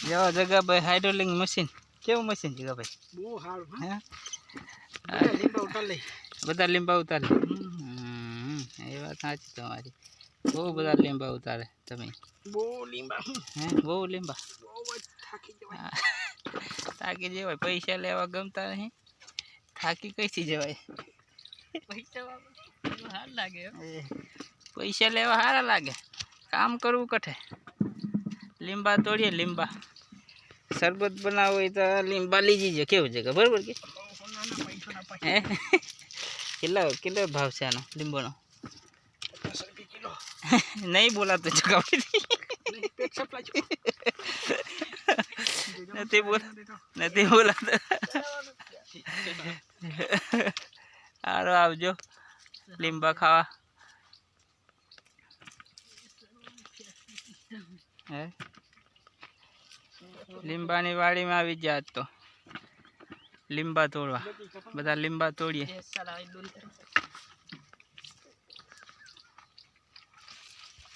જો Jagabhai hydraulic machine કેવું machine Jagabhai? બહુ સારું. હે લીંબા ઉતાર લે. બધા લીંબા ઉતારે. એ વાત સાચી તમારી. બહુ બધા લીંબા ઉતારે તમે. બહુ લીંબા. હે બહુ લીંબા. બહુ જ થાકી જવાય. થાકી જવાય. પૈસા લેવા ગમતા નહીં. થાકી કઈથી જવાય? પૈસા લેવા સારા લાગે. કામ કરવું કઠે. લીંબા તોડીએ લીંબા. શરબત બનાવવું હોય તો લીંબા લઈ જજો. કેવું છે બરોબર કે? હે કેટલો ભાવ છે આનો લીંબોનો? 50 રૂપિયા કિલો. નહીં બોલાતો નથી બોલાતો. હારો આવજો લીંબા ખાવા. હે લીંબાની વાડીમાં આવી ગયા આજ તો લીંબા તોડવા. બધા લીંબા તોડીએ.